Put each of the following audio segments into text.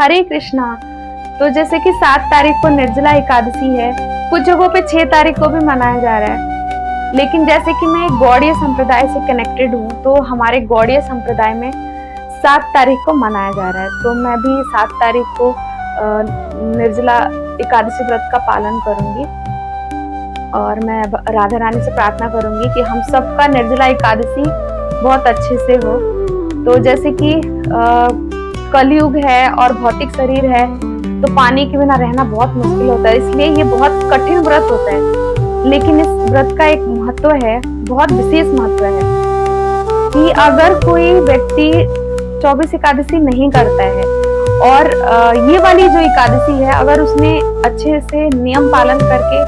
हरे कृष्णा। तो जैसे कि 7 तारीख को निर्जला एकादशी है, कुछ जगहों पे 6 तारीख को भी मनाया जा रहा है, लेकिन जैसे कि मैं एक गौड़ीय संप्रदाय से कनेक्टेड हूँ, तो हमारे गौड़ीय संप्रदाय में 7 तारीख को मनाया जा रहा है। तो मैं भी 7 तारीख को निर्जला एकादशी व्रत का पालन करूंगी और मैं राधा रानी से प्रार्थना करूंगी कि हम सबका निर्जला एकादशी बहुत अच्छे से हो। तो जैसे कि कलयुग है और भौतिक शरीर है, तो पानी के बिना रहना बहुत मुश्किल होता है, इसलिए ये बहुत कठिन व्रत होता है। लेकिन इस व्रत का एक महत्व है, बहुत विशेष महत्व है कि अगर कोई व्यक्ति 24 एकादशी नहीं करता है और ये वाली जो एकादशी है, अगर उसने अच्छे से नियम पालन करके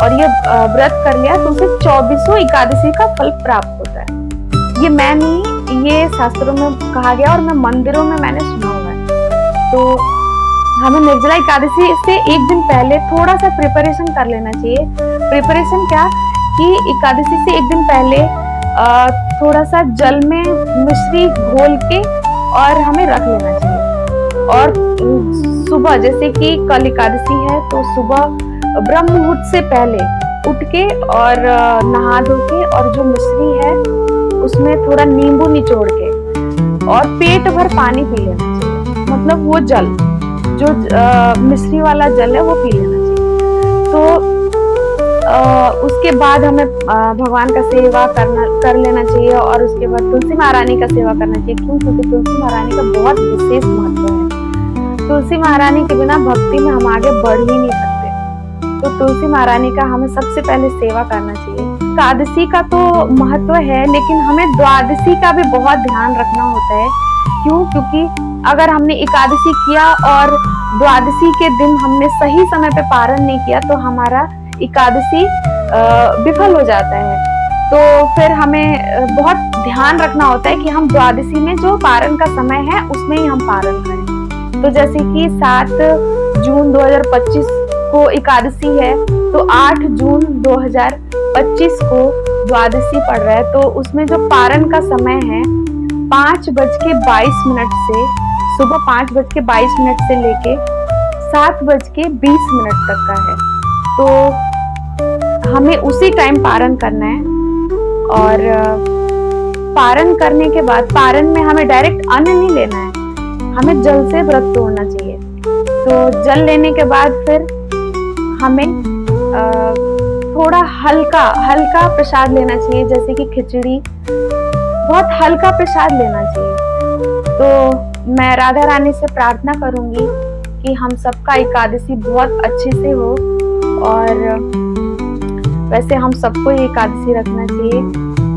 और ये व्रत कर लिया, तो उसे 24 एकादशी का फल प्राप्त होता है। ये मैं नहीं, ये शास्त्रों में कहा गया और मैं मंदिरों में मैंने सुना हुआ है। तो हमें निर्जला एकादशी से एक दिन पहले थोड़ा सा प्रिपरेशन कर लेना चाहिए। प्रिपरेशन क्या कि एकादशी से एक दिन पहले थोड़ा सा जल में मिश्री घोल के और हमें रख लेना चाहिए। और सुबह, जैसे कि कल एकादशी है, तो सुबह ब्रह्म मुहूर्त से पहले उठ के और नहा धो के और जो मिश्री है उसमें थोड़ा नींबू निचोड़ के और पेट भर पानी पी लेना चाहिए। मतलब वो जल जो मिश्री वाला जल है वो पी लेना चाहिए। तो उसके बाद हमें भगवान का सेवा कर लेना चाहिए और उसके बाद तुलसी महारानी का सेवा करना चाहिए। क्यों? क्योंकि तुलसी महारानी का बहुत विशेष महत्व है। तुलसी महारानी के बिना भक्ति में हम आगे बढ़ ही नहीं सकते। तो तुलसी महारानी का हमें सबसे पहले सेवा करना चाहिए। एकादशी का तो महत्व है, लेकिन हमें द्वादशी का भी बहुत ध्यान रखना होता है। क्यों? क्योंकि अगर हमने एकादशी किया और द्वादशी के दिन हमने सही समय पे पारण नहीं किया, तो हमारा एकादशी विफल हो जाता है। तो फिर हमें बहुत ध्यान रखना होता है कि हम द्वादशी में जो पारण का समय है उसमें ही हम पारण करें। तो जैसे कि 7 जून 2025 को एकादशी है, तो 8 जून 2025 को द्वादशी पड़ रहा है। तो उसमें जो पारण का समय है 5:22 से सुबह 5:22 से लेके 7:20 तक का है। तो हमें उसी टाइम पारण करना है। और पारण करने के बाद, पारण में हमें डायरेक्ट अन्न नहीं लेना है, हमें जल से व्रत तोड़ना चाहिए। तो जल लेने के बाद फिर हमें थोड़ा हल्का प्रसाद लेना चाहिए, जैसे कि खिचड़ी, बहुत हल्का प्रसाद लेना चाहिए। तो मैं राधा रानी से प्रार्थना करूंगी कि हम सबका एकादशी बहुत अच्छे से हो। और वैसे हम सबको ये एकादशी रखना चाहिए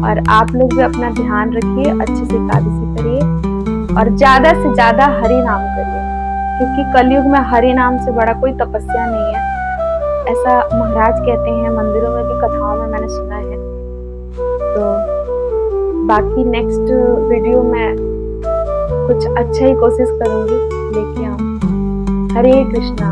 और आप लोग भी अपना ध्यान रखिए, अच्छे से एकादशी करिए और ज्यादा से ज्यादा हरि नाम करिए, क्योंकि कलयुग में हरि नाम से बड़ा कोई तपस्या नहीं है, ऐसा महाराज कहते हैं। मंदिरों में भी, कथाओं में मैंने सुना है। तो बाकी नेक्स्ट वीडियो में कुछ अच्छा ही कोशिश करूंगी लेके आऊं। हरे कृष्णा।